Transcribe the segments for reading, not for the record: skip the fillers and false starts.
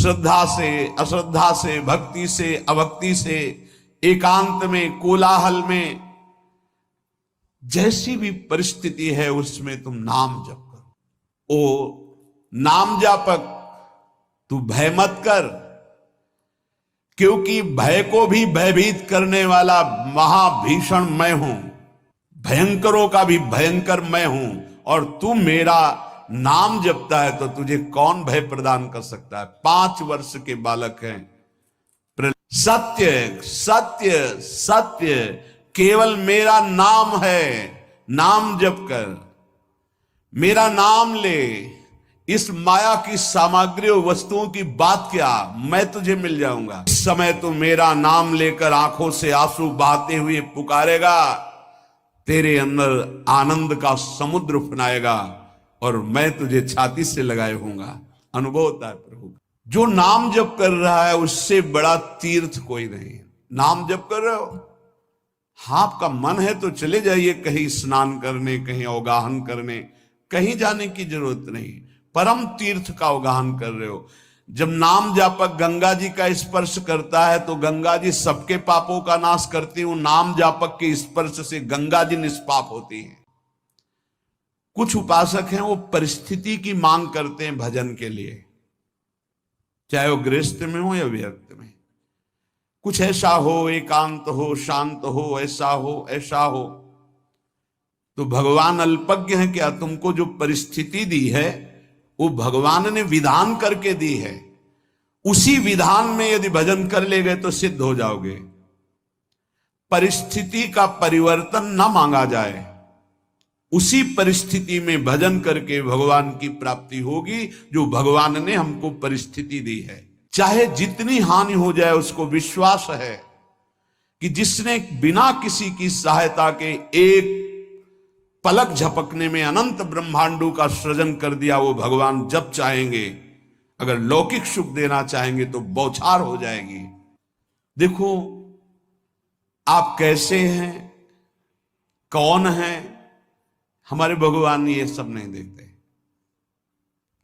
श्रद्धा से, अश्रद्धा से, भक्ति से, अभक्ति से, एकांत में, कोलाहल में, जैसी भी परिस्थिति है उसमें तुम नाम जप करो। ओ नाम जापक, तू भय मत कर, क्योंकि भय को भी भयभीत करने वाला महाभीषण मैं हूं, भयंकरों का भी भयंकर मैं हूं, और तू मेरा नाम जपता है तो तुझे कौन भय प्रदान कर सकता है। 5 वर्ष के बालक हैं। सत्य सत्य सत्य केवल मेरा नाम है, नाम जप कर, मेरा नाम ले। इस माया की सामग्री और वस्तुओं की बात क्या, मैं तुझे मिल जाऊंगा। इस समय तो मेरा नाम लेकर आंखों से आंसू बहाते हुए पुकारेगा, तेरे अंदर आनंद का समुद्र फनाएगा और मैं तुझे छाती से लगाए होऊंगा। अनुभव होता है प्रभु। जो नाम जप कर रहा है उससे बड़ा तीर्थ कोई नहीं। नाम जप कर रहे हो, हाँ आपका मन है तो चले जाइए कहीं स्नान करने, कहीं अवगाहन करने, कहीं जाने की जरूरत नहीं। परम तीर्थ का अवगाहन कर रहे हो। जब नाम जापक गंगा जी का स्पर्श करता है तो गंगा जी सबके पापों का नाश करती हूं। नाम जापक के स्पर्श से गंगा जी निष्पाप होती हैं। कुछ उपासक हैं वो परिस्थिति की मांग करते हैं भजन के लिए, चाहे वो गृहस्थ में हो या विरक्त में। कुछ ऐसा हो, एकांत हो, शांत हो, ऐसा हो, ऐसा हो। तो भगवान अल्पज्ञ है क्या? तुमको जो परिस्थिति दी है वो भगवान ने विधान करके दी है। उसी विधान में यदि भजन कर ले गए तो सिद्ध हो जाओगे। परिस्थिति का परिवर्तन ना मांगा जाए, उसी परिस्थिति में भजन करके भगवान की प्राप्ति होगी जो भगवान ने हमको परिस्थिति दी है। चाहे जितनी हानि हो जाए, उसको विश्वास है कि जिसने बिना किसी की सहायता के एक पलक झपकने में अनंत ब्रह्मांडों का सृजन कर दिया, वो भगवान जब चाहेंगे, अगर लौकिक सुख देना चाहेंगे तो बौछार हो जाएगी। देखो आप कैसे हैं, कौन हैं, हमारे भगवान ये सब नहीं देखते।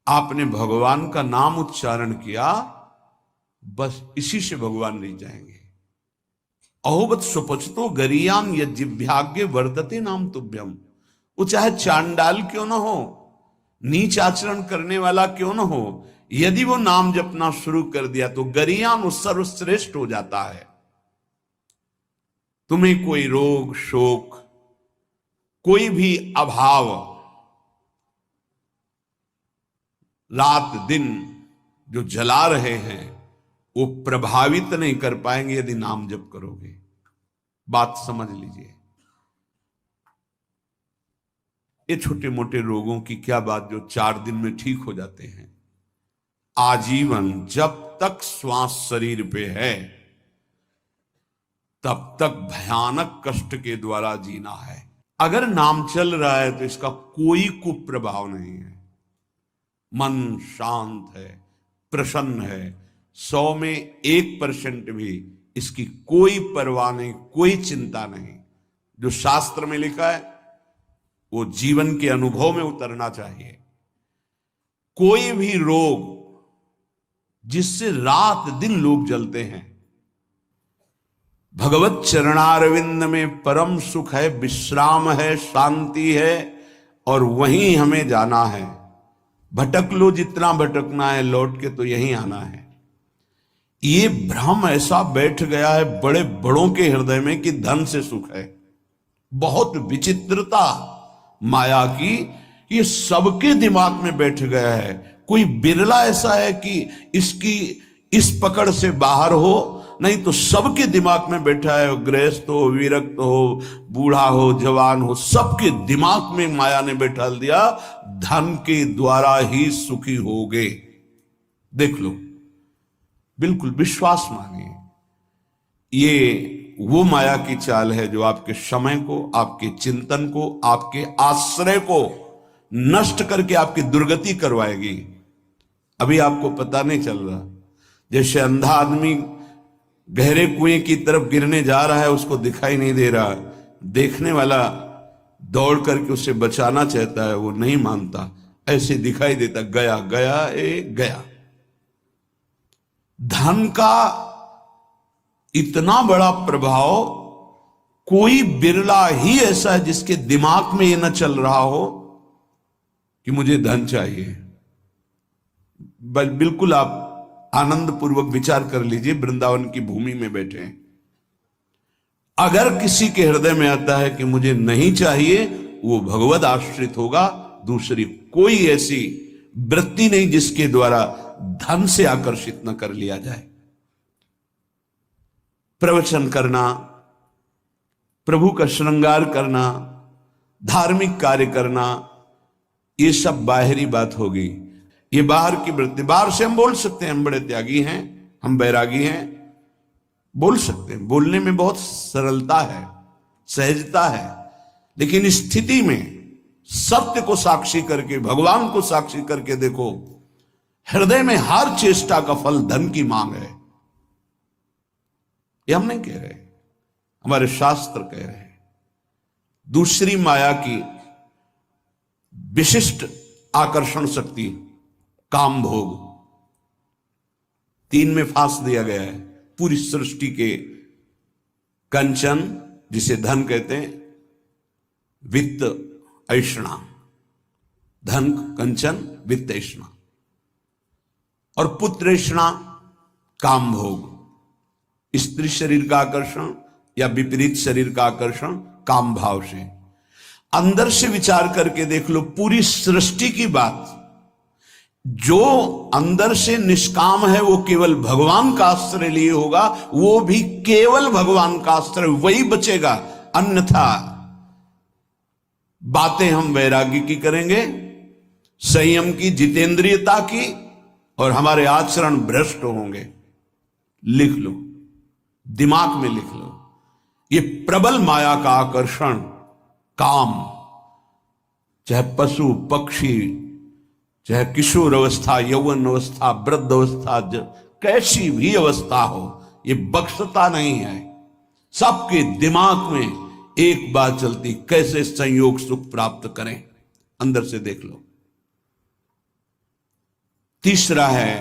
आपने भगवान का नाम उच्चारण किया, बस इसी से भगवान नहीं जाएंगे। अहोबत सुपचतो गरियान यज्ञभाग्य वर्तते नाम तुभ्यम। वो चाहे चांडाल क्यों ना हो, नीच आचरण करने वाला क्यों ना हो, यदि वो नाम जपना शुरू कर दिया तो गरियान सर्वश्रेष्ठ हो जाता है। तुम्हें कोई रोग शोक, कोई भी अभाव रात दिन जो जला रहे हैं वो प्रभावित नहीं कर पाएंगे यदि नाम जप करोगे। बात समझ लीजिए। ये छोटे मोटे रोगों की क्या बात जो 4 दिन में ठीक हो जाते हैं। आजीवन जब तक श्वास शरीर पे है तब तक भयानक कष्ट के द्वारा जीना है। अगर नाम चल रहा है तो इसका कोई कुप्रभाव नहीं है। मन शांत है, प्रसन्न है, 100 में 1% भी इसकी कोई परवाह नहीं, कोई चिंता नहीं। जो शास्त्र में लिखा है वो जीवन के अनुभव में उतरना चाहिए। कोई भी रोग जिससे रात दिन लोग जलते हैं, भगवत चरणारविंद में परम सुख है, विश्राम है, शांति है, और वहीं हमें जाना है। भटक लो जितना भटकना है, लौट के तो यहीं आना है। ये भ्रम ऐसा बैठ गया है बड़े बड़ों के हृदय में कि धन से सुख है। बहुत विचित्रता माया की ये सबके दिमाग में बैठ गया है। कोई बिरला ऐसा है कि इसकी इस पकड़ से बाहर हो, नहीं तो सबके दिमाग में बैठा है। गृहस्थ हो, विरक्त हो, बूढ़ा हो, जवान हो, सबके दिमाग में माया ने बैठा दिया धन के द्वारा ही सुखी होगे। देख लो, बिल्कुल विश्वास मानिए। ये वो माया की चाल है जो आपके समय को, आपके चिंतन को, आपके आश्रय को नष्ट करके आपकी दुर्गति करवाएगी। अभी आपको पता नहीं चल रहा। जैसे अंधा आदमी गहरे कुएं की तरफ गिरने जा रहा है, उसको दिखाई नहीं दे रहा, देखने वाला दौड़ करके उसे बचाना चाहता है, वो नहीं मानता, ऐसे दिखाई देता, गया गया ए गया। धन का इतना बड़ा प्रभाव, कोई बिरला ही ऐसा है जिसके दिमाग में ये न चल रहा हो कि मुझे धन चाहिए। बिल्कुल आप आनंद पूर्वक विचार कर लीजिए, वृंदावन की भूमि में बैठे हैं, अगर किसी के हृदय में आता है कि मुझे नहीं चाहिए, वो भगवद आश्रित होगा। दूसरी कोई ऐसी वृत्ति नहीं जिसके द्वारा धन से आकर्षित न कर लिया जाए। प्रवचन करना, प्रभु का श्रृंगार करना, धार्मिक कार्य करना, ये सब बाहरी बात होगी। ये बाहर की वृत्ति, बाहर से हम बोल सकते हैं हम बड़े त्यागी हैं, हम बैरागी हैं, बोल सकते हैं, बोलने में बहुत सरलता है, सहजता है, लेकिन स्थिति में सत्य को साक्षी करके, भगवान को साक्षी करके देखो, हृदय में हर चेष्टा का फल धन की मांग है। ये हम नहीं कह रहे, हमारे शास्त्र कह रहे हैं। दूसरी माया की विशिष्ट आकर्षण शक्ति काम भोग, 3 में फांस दिया गया है। पूरी सृष्टि के कंचन, जिसे धन कहते हैं, वित्त ऐषणा, धन कंचन वित्त ऐषणा, और पुत्र ऐषणा काम भोग, स्त्री शरीर का आकर्षण या विपरीत शरीर का आकर्षण काम भाव से। अंदर से विचार करके देख लो, पूरी सृष्टि की बात, जो अंदर से निष्काम है वो केवल भगवान का आश्रय लिए होगा, वो भी केवल भगवान का आश्रय, वही बचेगा। अन्यथा बातें हम वैराग्य की करेंगे, संयम की, जितेंद्रियता की, और हमारे आचरण भ्रष्ट होंगे। लिख लो, दिमाग में लिख लो, ये प्रबल माया का आकर्षण काम, चाहे पशु पक्षी, चाहे किशोर अवस्था, यौवन अवस्था, वृद्ध अवस्था, कैसी भी अवस्था हो, ये बख्शता नहीं है। सबके दिमाग में एक बात चलती, कैसे संयोग सुख प्राप्त करें, अंदर से देख लो। तीसरा है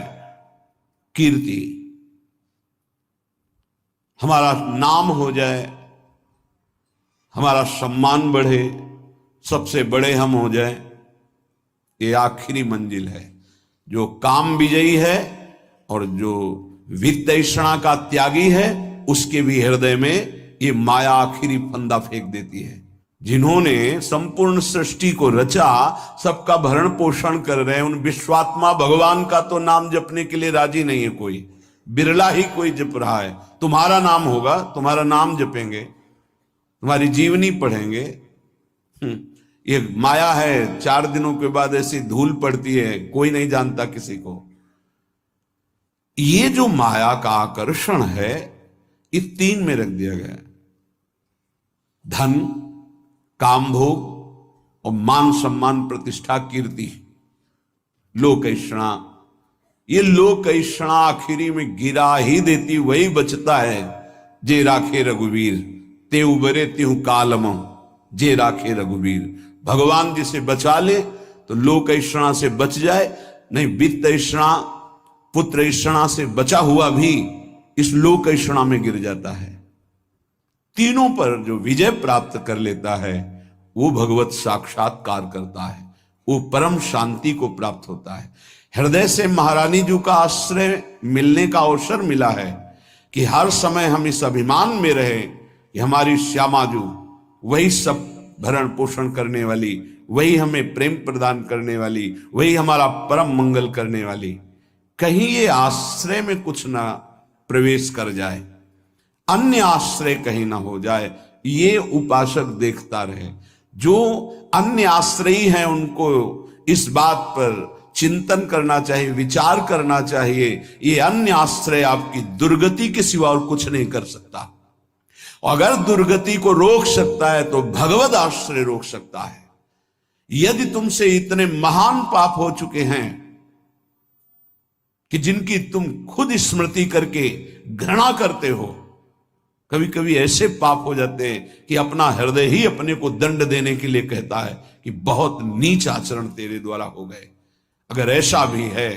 कीर्ति, हमारा नाम हो जाए, हमारा सम्मान बढ़े, सबसे बड़े हम हो जाए, ये आखिरी मंजिल है। जो काम विजयी है और जो वित्तैषणा का त्यागी है, उसके भी हृदय में ये माया आखिरी फंदा फेंक देती है। जिन्होंने संपूर्ण सृष्टि को रचा, सबका भरण पोषण कर रहे हैं, उन विश्वात्मा भगवान का तो नाम जपने के लिए राजी नहीं है कोई, बिरला ही कोई जप रहा है। तुम्हारा नाम होगा, तुम्हारा नाम जपेंगे, तुम्हारी जीवनी पढ़ेंगे। ये माया है, 4 दिनों के बाद ऐसी धूल पड़ती है, कोई नहीं जानता किसी को। ये जो माया का आकर्षण है, ये 3 में रख दिया गया है, धन, काम भोग और मान सम्मान प्रतिष्ठा कीर्ति, लोक ऐषणा। ये लोक ऐषणा आखिरी में गिरा ही देती, वही बचता है। जे राखे रघुवीर ते उबरे त्यू कालम, जे राखे रघुवीर। भगवान जिसे बचा ले तो लोक ऐषणा से बच जाए, नहीं वित्त ऐषणा, पुत्र ऐषणा से बचा हुआ भी इस लोक ऐषणा में गिर जाता है। तीनों पर जो विजय प्राप्त कर लेता है, वो भगवत साक्षात्कार करता है, वो परम शांति को प्राप्त होता है। हृदय से महारानी जी का आश्रय मिलने का अवसर मिला है कि हर समय हम इस अभिमान में रहे कि हमारी श्यामा जी वही सब भरण पोषण करने वाली, वही हमें प्रेम प्रदान करने वाली, वही हमारा परम मंगल करने वाली। कहीं ये आश्रय में कुछ ना प्रवेश कर जाए, अन्य आश्रय कहीं ना हो जाए, ये उपासक देखता रहे। जो अन्य आश्रयी हैं उनको इस बात पर चिंतन करना चाहिए, विचार करना चाहिए, ये अन्य आश्रय आपकी दुर्गति के सिवा और कुछ नहीं कर सकता। अगर दुर्गति को रोक सकता है तो भगवद आश्रय रोक सकता है। यदि तुमसे इतने महान पाप हो चुके हैं कि जिनकी तुम खुद स्मृति करके घृणा करते हो, कभी कभी ऐसे पाप हो जाते हैं कि अपना हृदय ही अपने को दंड देने के लिए कहता है कि बहुत नीच आचरण तेरे द्वारा हो गए। अगर ऐसा भी है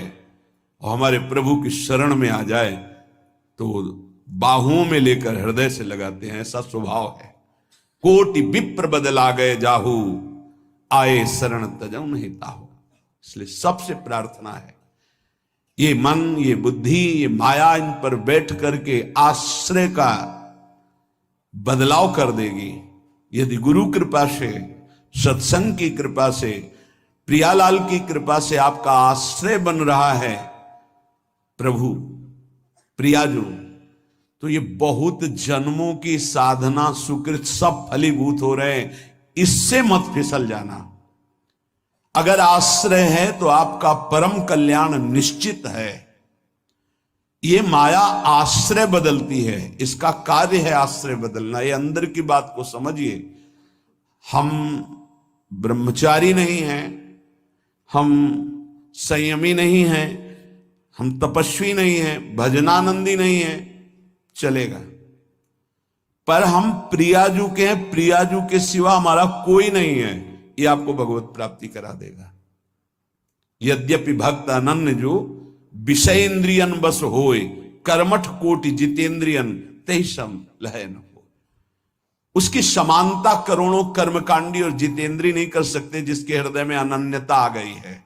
और हमारे प्रभु की शरण में आ जाए तो बाहुओं में लेकर हृदय से लगाते हैं, ऐसा स्वभाव है। कोटि विप्र बदला गए जाहू, आए शरण तजौ नहीं ताहू। इसलिए सबसे प्रार्थना है, ये मन, ये बुद्धि, ये माया इन पर बैठ करके आश्रय का बदलाव कर देगी। यदि गुरु कृपा से, सत्संग की कृपा से, प्रियालाल की कृपा से आपका आश्रय बन रहा है प्रभु प्रियाजू, तो ये बहुत जन्मों की साधना सुकृत सब फलीभूत हो रहे हैं। इससे मत फिसल जाना। अगर आश्रय है तो आपका परम कल्याण निश्चित है। ये माया आश्रय बदलती है, इसका कार्य है आश्रय बदलना। ये अंदर की बात को समझिए। हम ब्रह्मचारी नहीं हैं, हम संयमी नहीं हैं, हम तपस्वी नहीं हैं, भजनानंदी नहीं हैं, चलेगा। पर हम प्रियाजू के हैं, प्रियाजू के सिवा हमारा कोई नहीं है, ये आपको भगवत प्राप्ति करा देगा। यद्यपि भक्त अनन्य जो विषय इंद्रियन बस होए, कर्मठ कोटि जितेंद्रियन तहि सम लह न हो। उसकी समानता करोड़ों कर्मकांडी और जितेंद्री नहीं कर सकते जिसके हृदय में अनन्यता आ गई है।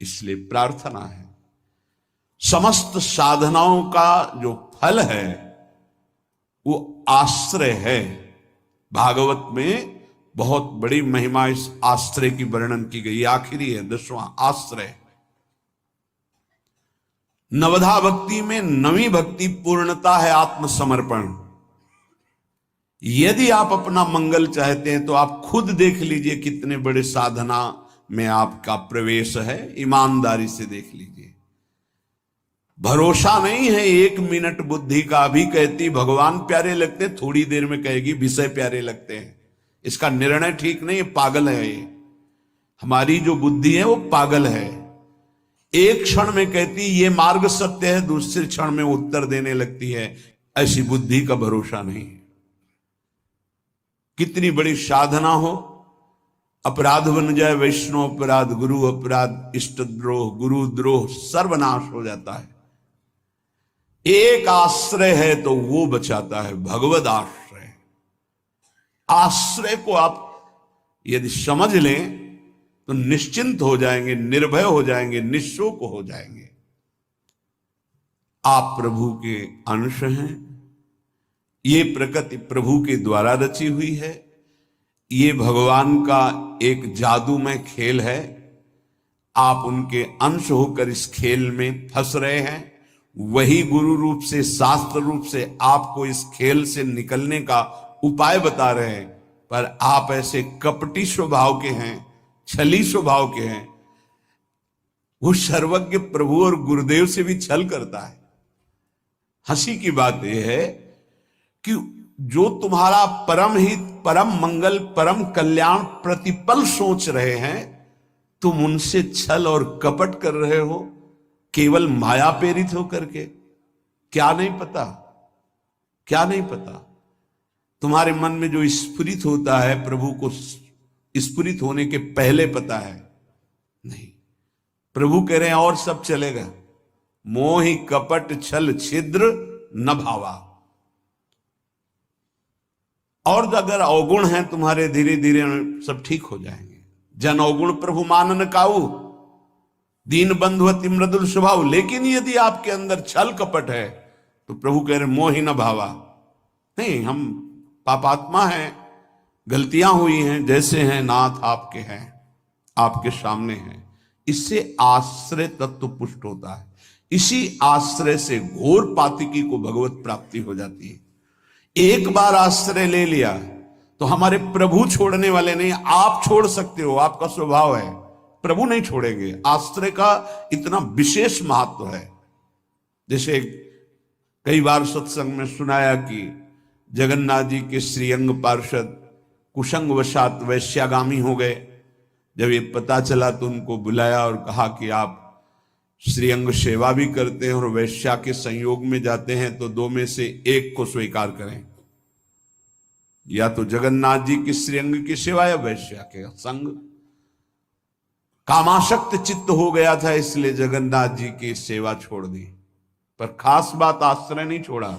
इसलिए प्रार्थना है, समस्त साधनाओं का जो फल है वो आश्रय है। भागवत में बहुत बड़ी महिमा इस आश्रय की वर्णन की गई। आखिरी है 10वां आश्रय। नवधा भक्ति में 9वीं भक्ति पूर्णता है आत्मसमर्पण। यदि आप अपना मंगल चाहते हैं तो आप खुद देख लीजिए कितने बड़े साधना में आपका प्रवेश है, ईमानदारी से देख लीजिए। भरोसा नहीं है 1 मिनट बुद्धि का। अभी कहती भगवान प्यारे लगते, थोड़ी देर में कहेगी विषय प्यारे लगते हैं। इसका निर्णय ठीक नहीं, पागल है ये। हमारी जो बुद्धि है वो पागल है। एक क्षण में कहती ये मार्ग सत्य है, दूसरे क्षण में उत्तर देने लगती है। ऐसी बुद्धि का भरोसा नहीं। कितनी बड़ी साधना हो, अपराध बन जाए, वैष्णव अपराध, गुरु अपराध, इष्ट द्रोह, गुरु द्रोह, सर्वनाश हो जाता है। एक आश्रय है तो वो बचाता है, भगवद आश्रय। आश्रय को आप यदि समझ लें तो निश्चिंत हो जाएंगे, निर्भय हो जाएंगे, निःशोक हो जाएंगे। आप प्रभु के अंश हैं। ये प्रकृति प्रभु के द्वारा रची हुई है। ये भगवान का एक जादूमय खेल है। आप उनके अंश होकर इस खेल में फंस रहे हैं। वही गुरु रूप से, शास्त्र रूप से आपको इस खेल से निकलने का उपाय बता रहे हैं। पर आप ऐसे कपटी स्वभाव के हैं, छली स्वभाव के हैं। वो सर्वज्ञ प्रभु और गुरुदेव से भी छल करता है। हंसी की बात यह है कि जो तुम्हारा परम हित, परम मंगल, परम कल्याण प्रतिपल सोच रहे हैं, तुम उनसे छल और कपट कर रहे हो, केवल माया प्रेरित होकर के। क्या नहीं पता, क्या नहीं पता। तुम्हारे मन में जो स्फुरित होता है, प्रभु को स्फुरित होने के पहले पता है नहीं। प्रभु कह रहे हैं और सब चलेगा। मोहि कपट छल छिद्र न भावा। और अगर अवगुण है तुम्हारे, धीरे धीरे सब ठीक हो जाएंगे। जन अवगुण प्रभु मानन काऊ, दीन बंधु अति मृदुल स्वभाव। लेकिन यदि आपके अंदर छल कपट है तो प्रभु कह रहे मोहि न भावा। नहीं, हम पापात्मा हैं, गलतियां हुई हैं, जैसे हैं नाथ आपके हैं, आपके सामने हैं। इससे आश्रय तत्व पुष्ट होता है। इसी आश्रय से घोर पातिकी को भगवत प्राप्ति हो जाती है। एक बार आश्रय ले लिया तो हमारे प्रभु छोड़ने वाले नहीं, आप छोड़ सकते हो, आपका स्वभाव है। प्रभु नहीं छोड़ेंगे। आश्रय का इतना विशेष महत्व है। जैसे कई बार सत्संग में सुनाया कि जगन्नाथ जी के श्रीअंग पार्षद कुसंग वशात वैश्यागामी हो गए। जब ये पता चला तो उनको बुलाया और कहा कि आप श्रीअंग सेवा भी करते हैं और वैश्या के संयोग में जाते हैं, तो 2 में से एक को स्वीकार करें। या तो जगन्नाथ जी की श्रीअंग की सेवा या वैश्या के संग। कामासक्त चित्त हो गया था, इसलिए जगन्नाथ जी की सेवा छोड़ दी। पर खास बात आश्रय नहीं छोड़ा,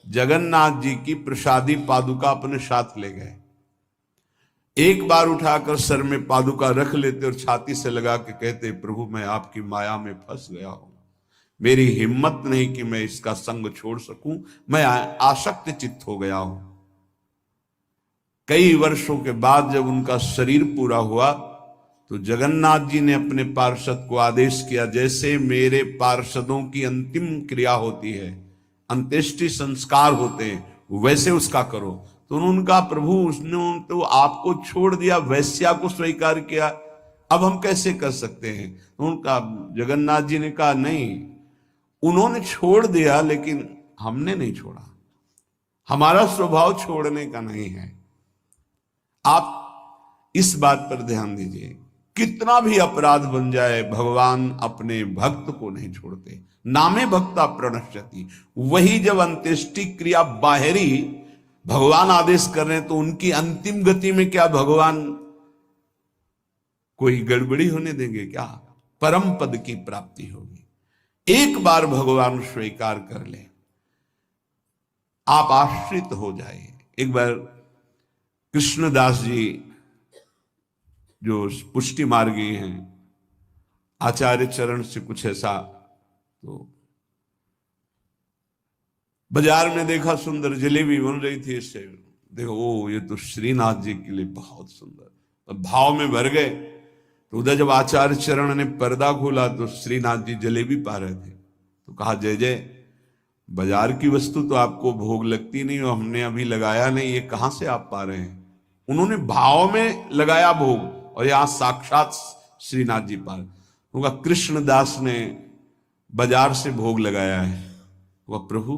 जगन्नाथ जी की प्रसादी पादुका अपने साथ ले गए। एक बार उठाकर सर में पादुका रख लेते और छाती से लगा के कहते, प्रभु मैं आपकी माया में फंस गया हूं, मेरी हिम्मत नहीं कि मैं इसका संग छोड़ सकूं, मैं आसक्त चित्त हो गया हूं। कई वर्षों के बाद जब उनका शरीर पूरा हुआ तो जगन्नाथ जी ने अपने पार्षद को आदेश किया, जैसे मेरे पार्षदों की अंतिम क्रिया होती है, अंत्येष्टि संस्कार होते हैं, वैसे उसका करो। तो उन्होंने कहा, प्रभु उसने तो आपको छोड़ दिया, वैश्या को स्वीकार किया, अब हम कैसे कर सकते हैं? तो उनका जगन्नाथ जी ने कहा, नहीं, उन्होंने छोड़ दिया लेकिन हमने नहीं छोड़ा, हमारा स्वभाव छोड़ने का नहीं है। आप इस बात पर ध्यान दीजिए, कितना भी अपराध बन जाए भगवान अपने भक्त को नहीं छोड़ते। नामे भक्ता प्रणश्यति, वही जब अंत्येष्टि क्रिया बाहरी भगवान आदेश कर रहे हैं तो उनकी अंतिम गति में क्या भगवान कोई गड़बड़ी होने देंगे क्या? परम पद की प्राप्ति होगी। एक बार भगवान स्वीकार कर ले, आप आश्रित हो जाए। एक बार कृष्णदास जी जो पुष्टि मार्गी हैं, आचार्य चरण से कुछ ऐसा, तो बाजार में देखा सुंदर जलेबी बन रही थी, इससे देखो ओ ये तो श्रीनाथ जी के लिए बहुत सुंदर, भाव में भर गए। तो उधर जब आचार्य चरण ने पर्दा खोला तो श्रीनाथ जी जलेबी पा रहे थे। तो कहा, जय जय, बाजार की वस्तु तो आपको भोग लगती नहीं, और हमने अभी लगाया नहीं, ये कहां से आप पा रहे हैं? उन्होंने भाव में लगाया भोग, और यहां साक्षात श्रीनाथ जी पा रहे। उनका कृष्णदास ने बाजार से भोग लगाया है। वह प्रभु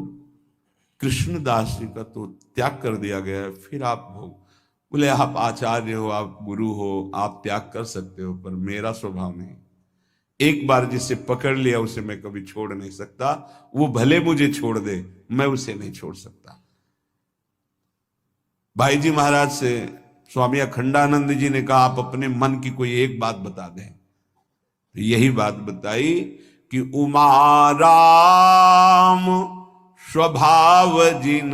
कृष्णदास जी का तो त्याग कर दिया गया है, फिर आप भोग? बोले, आप आचार्य हो, आप गुरु हो, आप त्याग कर सकते हो, पर मेरा स्वभाव नहीं। एक बार जिसे पकड़ लिया उसे मैं कभी छोड़ नहीं सकता, वो भले मुझे छोड़ दे, मैं उसे नहीं छोड़ सकता। भाई जी महाराज से स्वामी अखंडानंद जी ने कहा, आप अपने मन की कोई एक बात बता दें। तो यही बात बताई कि उमा राम स्वभाव जिन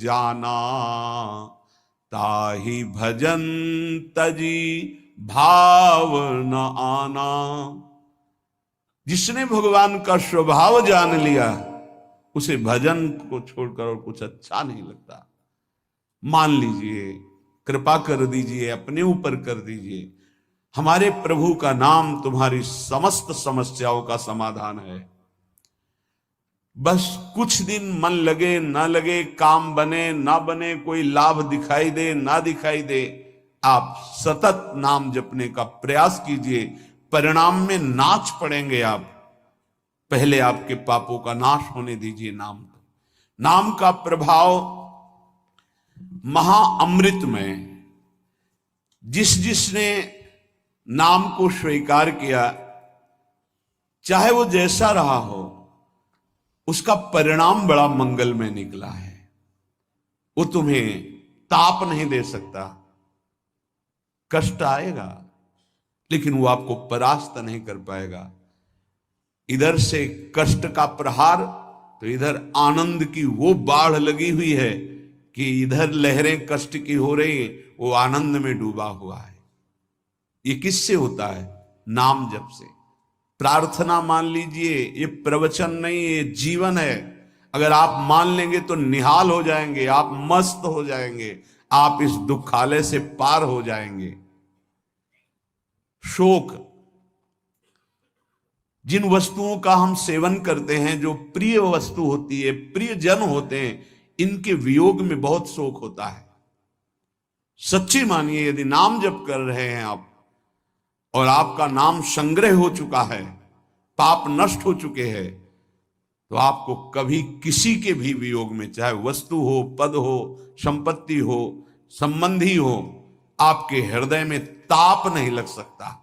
जाना, ताहि भजन तजी भाव न आना। जिसने भगवान का स्वभाव जान लिया उसे भजन को छोड़कर और कुछ अच्छा नहीं लगता। मान लीजिए, कृपा कर दीजिए, अपने ऊपर कर दीजिए, हमारे प्रभु का नाम तुम्हारी समस्त समस्याओं का समाधान है। बस कुछ दिन मन लगे ना लगे, काम बने ना बने, कोई लाभ दिखाई दे ना दिखाई दे, आप सतत नाम जपने का प्रयास कीजिए। परिणाम में नाच पड़ेंगे आप। पहले आपके पापों का नाश होने दीजिए नाम को। नाम का प्रभाव महाअमृत में, जिसने नाम को स्वीकार किया, चाहे वो जैसा रहा हो, उसका परिणाम बड़ा मंगलमय निकला है। वो तुम्हें ताप नहीं दे सकता, कष्ट आएगा लेकिन वो आपको परास्त नहीं कर पाएगा। इधर से कष्ट का प्रहार तो इधर आनंद की वो बाढ़ लगी हुई है कि इधर लहरें कष्ट की हो रही, वो आनंद में डूबा हुआ है। ये किससे होता है? नाम जप से। प्रार्थना मान लीजिए, ये प्रवचन नहीं, ये जीवन है। अगर आप मान लेंगे तो निहाल हो जाएंगे, आप मस्त हो जाएंगे, आप इस दुखालय से पार हो जाएंगे। शोक, जिन वस्तुओं का हम सेवन करते हैं, जो प्रिय वस्तु होती है, प्रिय जन होते हैं, इनके वियोग में बहुत शोक होता है। सच्ची मानिए, यदि नाम जप कर रहे हैं आप और आपका नाम संग्रह हो चुका है, पाप नष्ट हो चुके हैं, तो आपको कभी किसी के भी वियोग में, चाहे वस्तु हो, पद हो, संपत्ति हो, संबंधी हो, आपके हृदय में ताप नहीं लग सकता।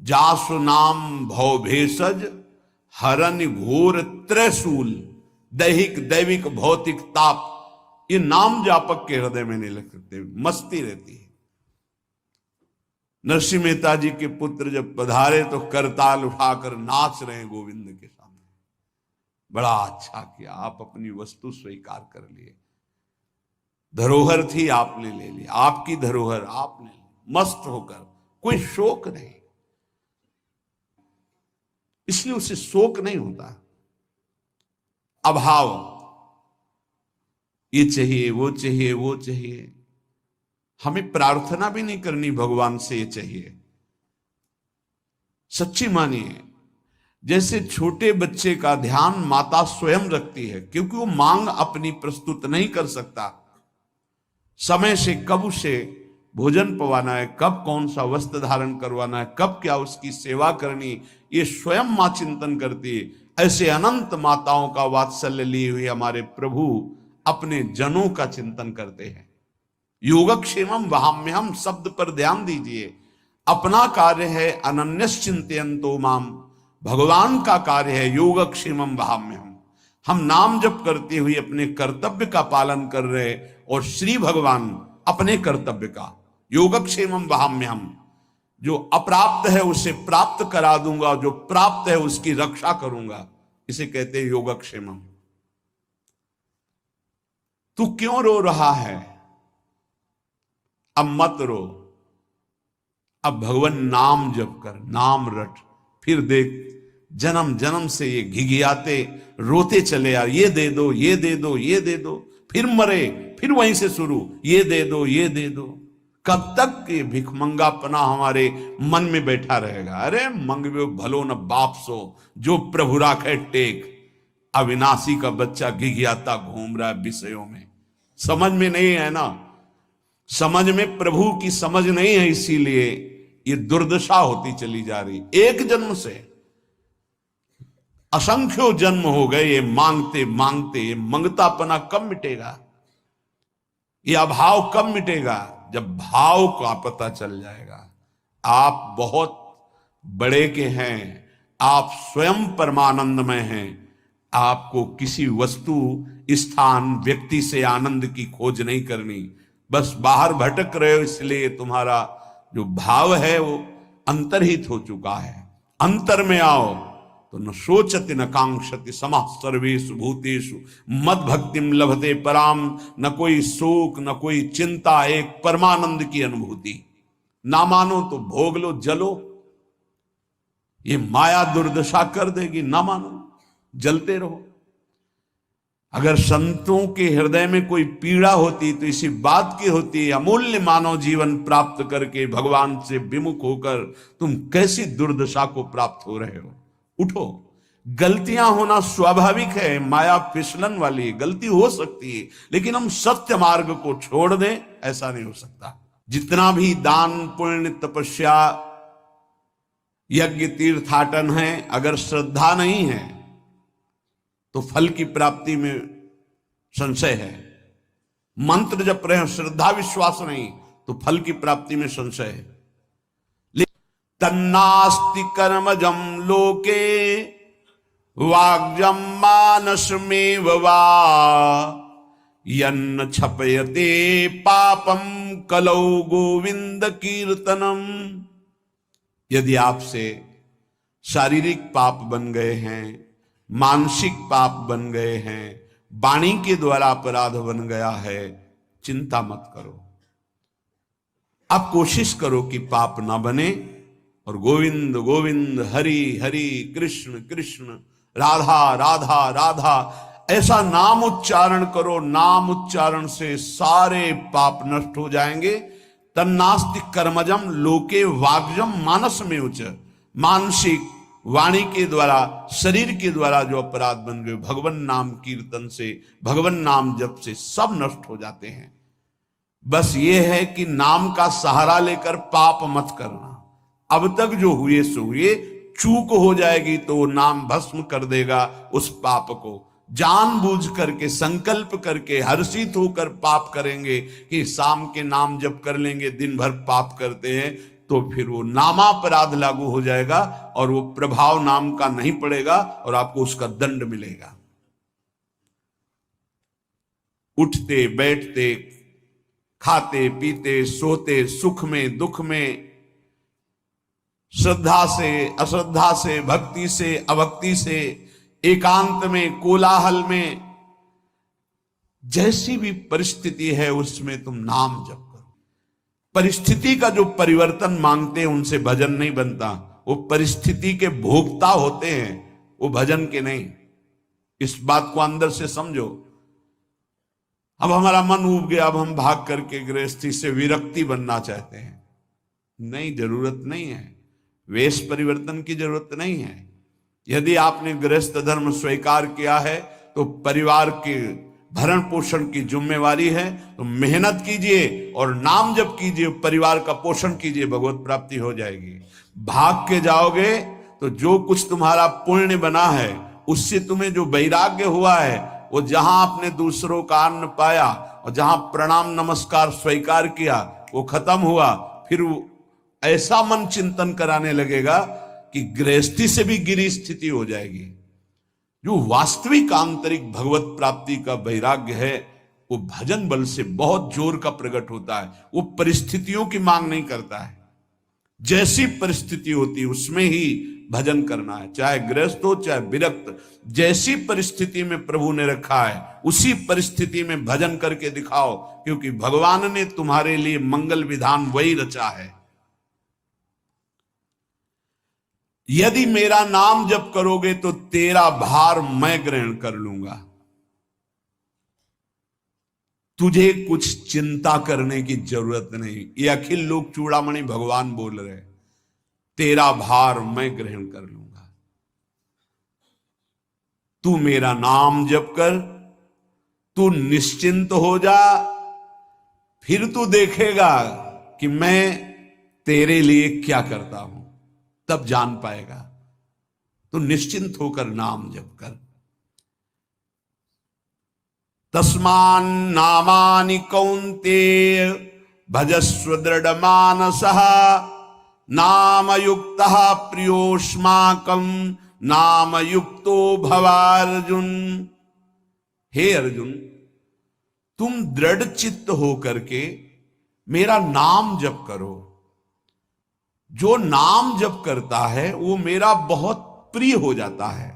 जासु नाम भव भेषज हरन घोर त्रैशूल, दैहिक दैविक भौतिक ताप, ये नाम जापक के हृदय में नहीं लग सकते, मस्ती रहती है। नरसिंह मेहता जी के पुत्र जब पधारे तो करताल उठाकर नाच रहे हैं गोविंद के सामने। बड़ा अच्छा किया, आप अपनी वस्तु स्वीकार कर लिए। धरोहर थी, आपने ले ली, आपकी धरोहर आपने ली, मस्त होकर, कोई शोक नहीं। इसलिए उसे शोक नहीं होता। अभाव, ये चाहिए, वो चाहिए, वो चाहिए। हमें प्रार्थना भी नहीं करनी भगवान से ये चाहिए। सच्ची मानिए, जैसे छोटे बच्चे का ध्यान माता स्वयं रखती है, क्योंकि वो मांग अपनी प्रस्तुत नहीं कर सकता। समय से कब उसे भोजन पवाना है, कब कौन सा वस्त्र धारण करवाना है, कब क्या उसकी सेवा करनी, ये स्वयं मां चिंतन करती है। ऐसे अनंत माताओं का वात्सल्य लिए हुए हमारे प्रभु अपने जनों का चिंतन करते हैं। योगक्षेमम वहाम्यहम शब्द पर ध्यान दीजिए। अपना कार्य है अनन्यश्चिंतयन्तो माम, भगवान का कार्य है योगक्षेमम वहाम्यहम। हम नाम जप करते हुए अपने कर्तव्य का पालन कर रहे, और श्री भगवान अपने कर्तव्य का। योगक्षेमम वहाम्यहम, जो अप्राप्त है उसे प्राप्त करा दूंगा, जो प्राप्त है उसकी रक्षा करूंगा, इसे कहते हैं योगक्षेमम। तू क्यों रो रहा है? अब मत रो, अब भगवान नाम जप कर, नाम रट। फिर देख, जन्म जन्म से ये घिघियाते रोते चले यार, ये दे दो, ये दे दो, ये दे दो, फिर मरे, फिर वहीं से शुरू, ये दे दो, ये दे दो। कब तक ये भिखमंगापना हमारे मन में बैठा रहेगा? अरे मंगवे भलो न बाप सो, जो प्रभु राखे टेक। अविनाशी का बच्चा घिघियाता घूम रहा है विषयों में, समझ में नहीं है ना, समझ में प्रभु की समझ नहीं है, इसीलिए ये दुर्दशा होती चली जा रही। एक जन्म से असंख्यों जन्म हो गए ये मांगते मांगते। ये मंगतापना कब मिटेगा? ये अभाव कब मिटेगा? जब भाव का पता चल जाएगा। आप बहुत बड़े के हैं, आप स्वयं परमानंदमय हैं। आपको किसी वस्तु, स्थान, व्यक्ति से आनंद की खोज नहीं करनी। बस बाहर भटक रहे हो, इसलिए तुम्हारा जो भाव है वो अंतर्हित हो चुका है। अंतर में आओ तो न शोचति न कांक्षति समः सर्वेषु भूतेषु मद भक्तिम लभते पराम। न कोई शोक, न कोई चिंता, एक परमानंद की अनुभूति। ना मानो तो भोग लो, जलो, ये माया दुर्दशा कर देगी। ना मानो, जलते रहो। अगर संतों के हृदय में कोई पीड़ा होती तो इसी बात की होती, अमूल्य मानव जीवन प्राप्त करके भगवान से विमुख होकर तुम कैसी दुर्दशा को प्राप्त हो रहे हो। उठो। गलतियां होना स्वाभाविक है, माया फिसलन वाली है, गलती हो सकती है, लेकिन हम सत्य मार्ग को छोड़ दें, ऐसा नहीं हो सकता। जितना भी दान पुण्य तपस्या यज्ञ तीर्थाटन है, अगर श्रद्धा नहीं है तो फल की प्राप्ति में संशय है। मंत्र जप रहे हो, श्रद्धा विश्वास नहीं तो फल की प्राप्ति में संशय है। तन्नास्ति कर्मजं लोके वाग्जं मानसमेव वा यन्न छपयते पापम कलौ गोविंद कीर्तनम। यदि आपसे शारीरिक पाप बन गए हैं, मानसिक पाप बन गए हैं, वाणी के द्वारा अपराध बन गया है, चिंता मत करो। आप कोशिश करो कि पाप ना बने, और गोविंद गोविंद हरि हरि कृष्ण कृष्ण राधा राधा राधा ऐसा नाम उच्चारण करो। नाम उच्चारण से सारे पाप नष्ट हो जाएंगे। तन्नास्ति कर्मजम लोके वाग्जम मानस में उच्च। मानसिक, वाणी के द्वारा, शरीर के द्वारा जो अपराध बन गए, भगवान नाम कीर्तन से, भगवान नाम जप से सब नष्ट हो जाते हैं। बस ये है कि नाम का सहारा लेकर पाप मत करना। अब तक जो हुए सो हुए, चूक हो जाएगी तो वो नाम भस्म कर देगा उस पाप को। जानबूझ करके, संकल्प करके, हर्षित होकर पाप करेंगे कि शाम के नाम जप कर लेंगे, दिन भर पाप करते हैं, तो फिर वो नामापराध लागू हो जाएगा और वो प्रभाव नाम का नहीं पड़ेगा और आपको उसका दंड मिलेगा। उठते बैठते, खाते पीते, सोते, सुख में दुख में, श्रद्धा से अश्रद्धा से, भक्ति से अभक्ति से, एकांत में, कोलाहल में, जैसी भी परिस्थिति है उसमें तुम नाम जप करो। परिस्थिति का जो परिवर्तन मांगते हैं उनसे भजन नहीं बनता, वो परिस्थिति के भोक्ता होते हैं, वो भजन के नहीं। इस बात को अंदर से समझो। अब हमारा मन उब गया, अब हम भाग करके गृहस्थी से विरक्ति बनना चाहते हैं। नहीं, जरूरत नहीं है। वेश परिवर्तन की जरूरत नहीं है। यदि आपने गृहस्थ धर्म स्वीकार किया है तो परिवार के भरण पोषण की जिम्मेवारी है, तो मेहनत कीजिए और नाम जप कीजिए, परिवार का पोषण कीजिए, भगवत प्राप्ति हो जाएगी। भाग के जाओगे तो जो कुछ तुम्हारा पुण्य बना है उससे तुम्हें जो वैराग्य हुआ है, वो जहां आपने दूसरों का अन्न पाया और जहां प्रणाम नमस्कार स्वीकार किया वो खत्म हुआ, फिर वो ऐसा मन चिंतन कराने लगेगा कि गृहस्थी से भी गिरी स्थिति हो जाएगी। जो वास्तविक आंतरिक भगवत प्राप्ति का वैराग्य है वो भजन बल से बहुत जोर का प्रकट होता है। वो परिस्थितियों की मांग नहीं करता है। जैसी परिस्थिति होती है उसमें ही भजन करना है, चाहे गृहस्थ हो चाहे विरक्त। जैसी परिस्थिति में प्रभु ने रखा है उसी परिस्थिति में भजन करके दिखाओ, क्योंकि भगवान ने तुम्हारे लिए मंगल विधान वही रचा है। यदि मेरा नाम जप करोगे तो तेरा भार मैं ग्रहण कर लूंगा। तुझे कुछ चिंता करने की जरूरत नहीं। ये अखिल लोक चूड़ामणि भगवान बोल रहे, तेरा भार मैं ग्रहण कर लूंगा। तू मेरा नाम जप कर, तू निश्चिंत हो जा, फिर तू देखेगा कि मैं तेरे लिए क्या करता हूं, तब जान पाएगा। तो निश्चिंत होकर नाम जप कर। तस्मान नामानि कौन्तेय भजस्व दृढ़ मानसः नामयुक्तः प्रियोष्माकं नामयुक्तो भवार्जुन। हे अर्जुन, तुम दृढ़ चित्त होकर के मेरा नाम जप करो। जो नाम जप करता है वो मेरा बहुत प्रिय हो जाता है।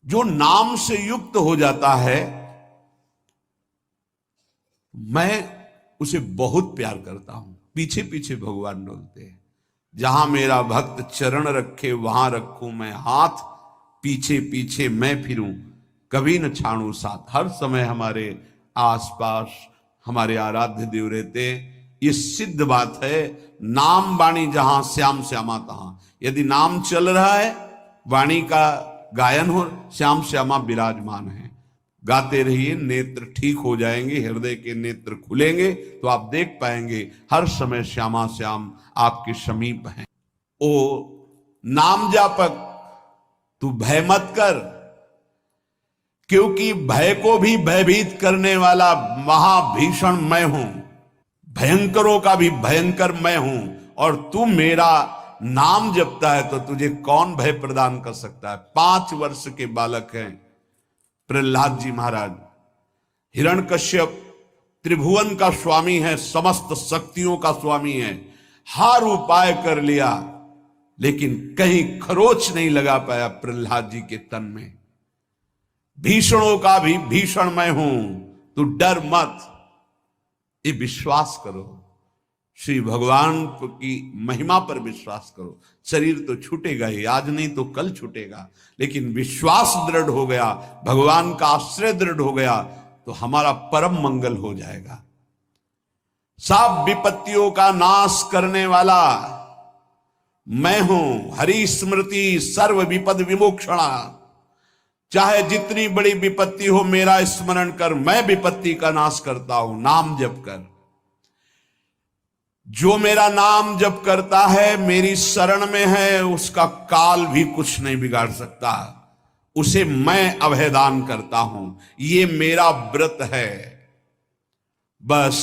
जो नाम से युक्त हो जाता है मैं उसे बहुत प्यार करता हूं। पीछे पीछे भगवान डोलते हैं। जहां मेरा भक्त चरण रखे वहां रखूं मैं हाथ, पीछे पीछे मैं फिरूं कभी न छाड़ू साथ। हर समय हमारे आसपास हमारे आराध्य देव रहते। ये सिद्ध बात है। नाम वाणी जहां श्याम श्यामा तहां। यदि नाम चल रहा है, वाणी का गायन हो, श्याम श्यामा विराजमान है। गाते रहिए, नेत्र ठीक हो जाएंगे, हृदय के नेत्र खुलेंगे तो आप देख पाएंगे हर समय श्यामा श्याम आपके समीप हैं। ओ नाम जापक, तू भय मत कर, क्योंकि भय को भी भयभीत करने वाला महाभीषण मैं हूं। भयंकरों का भी भयंकर मैं हूं, और तू मेरा नाम जपता है तो तुझे कौन भय प्रदान कर सकता है। 5 वर्ष के बालक हैं प्रहलाद जी महाराज। हिरण्यकश्यप त्रिभुवन का स्वामी है, समस्त शक्तियों का स्वामी है। हर उपाय कर लिया लेकिन कहीं खरोच नहीं लगा पाया प्रहलाद जी के तन में। भीषणों का भी भीषण मैं हूं, तू डर मत। ये विश्वास करो, श्री भगवान की महिमा पर विश्वास करो। शरीर तो छूटेगा ही, आज नहीं तो कल छूटेगा, लेकिन विश्वास दृढ़ हो गया, भगवान का आश्रय दृढ़ हो गया तो हमारा परम मंगल हो जाएगा। सब विपत्तियों का नाश करने वाला मैं हूं। हरि स्मृति सर्व विपद विमोक्षणा। चाहे जितनी बड़ी विपत्ति हो मेरा स्मरण कर, मैं विपत्ति का नाश करता हूं। नाम जप कर। जो मेरा नाम जप करता है, मेरी शरण में है, उसका काल भी कुछ नहीं बिगाड़ सकता। उसे मैं अभयदान करता हूं। ये मेरा व्रत है। बस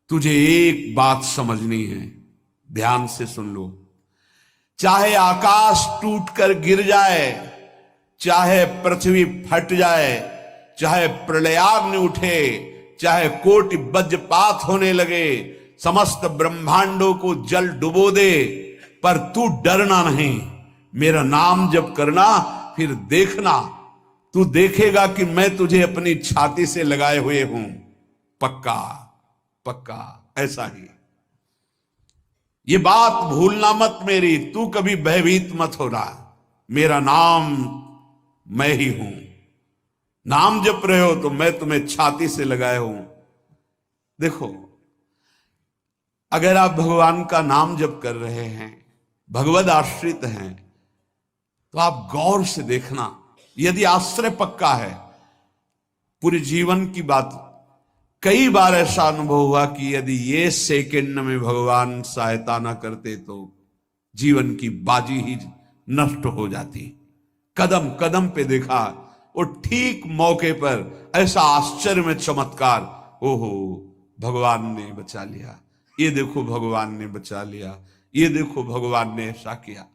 तुझे एक बात समझनी है, ध्यान से सुन लो। चाहे आकाश टूटकर गिर जाए, चाहे पृथ्वी फट जाए, चाहे प्रलयाग्नि उठे, चाहे कोटि वज्रपात होने लगे, समस्त ब्रह्मांडों को जल डुबो दे, पर तू डरना नहीं। मेरा नाम जप करना, फिर देखना, तू देखेगा कि मैं तुझे अपनी छाती से लगाए हुए हूं। पक्का पक्का ऐसा ही। ये बात भूलना मत मेरी, तू कभी भयभीत मत होना। मेरा नाम मैं ही हूं। नाम जप रहे हो तो मैं तुम्हें छाती से लगाए हूं। देखो, अगर आप भगवान का नाम जप कर रहे हैं, भगवद आश्रित हैं, तो आप गौर से देखना। यदि आश्रय पक्का है, पूरे जीवन की बात, कई बार ऐसा अनुभव हुआ कि यदि ये सेकंड में भगवान सहायता ना करते तो जीवन की बाजी ही नष्ट हो जाती। कदम कदम पे देखा, और ठीक मौके पर ऐसा आश्चर्य में चमत्कार, ओहो भगवान ने बचा लिया, ये देखो भगवान ने बचा लिया, ये देखो भगवान ने ऐसा किया।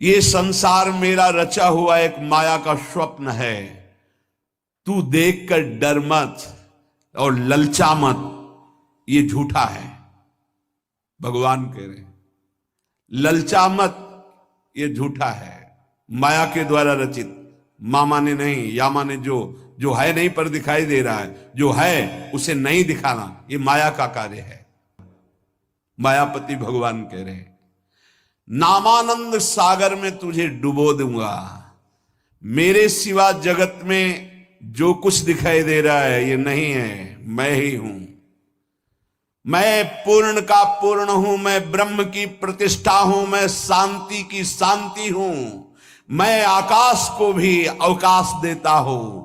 ये संसार मेरा रचा हुआ एक माया का स्वप्न है, तू देखकर डर मत और ललचा मत, ये झूठा है। भगवान कह रहे ललचा मत, ये झूठा है, माया के द्वारा रचित। मामा ने नहीं, यामा ने जो है नहीं पर दिखाई दे रहा है, जो है उसे नहीं दिखाना, ये माया का कार्य है। मायापति भगवान कह रहे हैं नामानंद सागर में तुझे डुबो दूंगा। मेरे सिवा जगत में जो कुछ दिखाई दे रहा है ये नहीं है, मैं ही हूं। मैं पूर्ण का पूर्ण हूं, मैं ब्रह्म की प्रतिष्ठा हूं, मैं शांति की शांति हूं, मैं आकाश को भी अवकाश देता हूं।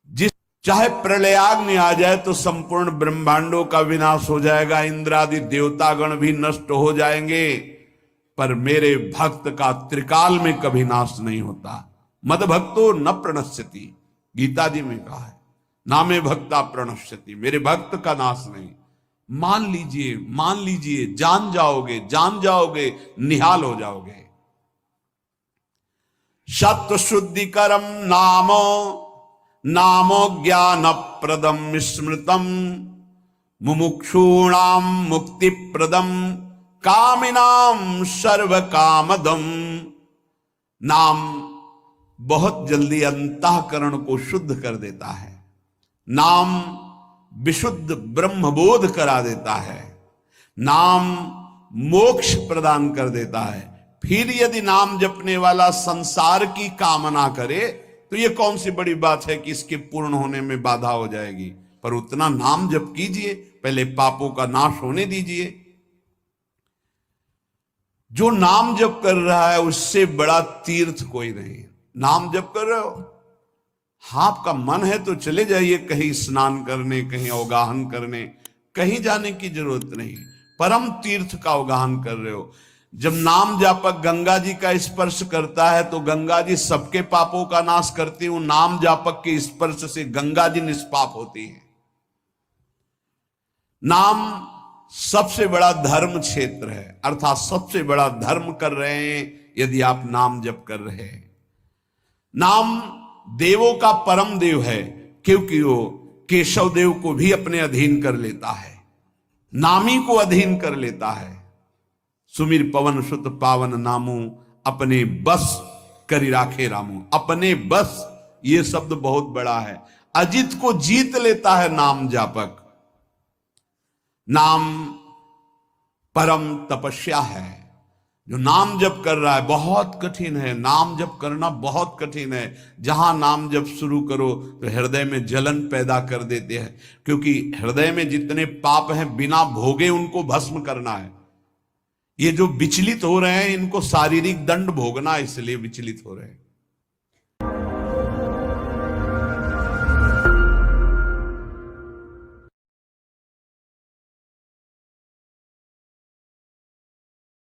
जिस चाहे प्रलयाग्नि आ जाए तो संपूर्ण ब्रह्मांडों का विनाश हो जाएगा, इंद्रादि देवतागण भी नष्ट हो जाएंगे, पर मेरे भक्त का त्रिकाल में कभी नाश नहीं होता। मद भक्तो न प्रणश्यति, गीता जी में कहा है, नामे भक्ता प्रणश्यति, मेरे भक्त का नाश नहीं। मान लीजिए, जान जाओगे, निहाल हो जाओगे। सत्व शुद्धिकरम नामो ज्ञान प्रदम स्मृतम, मुमुक्षूणाम मुक्ति प्रदम, कामिनाम सर्व कामदम। नाम बहुत जल्दी अंतःकरण को शुद्ध कर देता है। नाम विशुद्ध ब्रह्मबोध करा देता है। नाम मोक्ष प्रदान कर देता है। फिर यदि नाम जपने वाला संसार की कामना करे तो यह कौन सी बड़ी बात है कि इसके पूर्ण होने में बाधा हो जाएगी। पर उतना नाम जप कीजिए, पहले पापों का नाश होने दीजिए। जो नाम जप कर रहा है उससे बड़ा तीर्थ कोई नहीं। नाम जप कर रहे हो, आपका मन है तो चले जाइए कहीं स्नान करने, कहीं अवगाहन करने, कहीं जाने की जरूरत नहीं। परम तीर्थ का अवगाहन कर रहे हो। जब नाम जापक गंगा जी का स्पर्श करता है तो गंगा जी सबके पापों का नाश करती हूं। नाम जापक के स्पर्श से गंगा जी निष्पाप होती है। नाम सबसे बड़ा धर्म क्षेत्र है, अर्थात सबसे बड़ा धर्म कर रहे हैं यदि आप नाम जप कर रहे हैं। नाम देवों का परम देव है, क्योंकि वो केशव देव को भी अपने अधीन कर लेता है, नामी को अधीन कर लेता है। सुमिर पवन सुत पावन नामू, अपने बस करी राखे रामू। अपने बस, ये शब्द बहुत बड़ा है। अजित को जीत लेता है नाम जापक। नाम परम तपस्या है। जो नाम जप कर रहा है, बहुत कठिन है, नाम जप करना बहुत कठिन है। जहां नाम जप शुरू करो तो हृदय में जलन पैदा कर देते हैं, क्योंकि हृदय में जितने पाप हैं बिना भोगे उनको भस्म करना है। ये जो विचलित हो रहे हैं इनको शारीरिक दंड भोगना, इसलिए विचलित हो रहे हैं।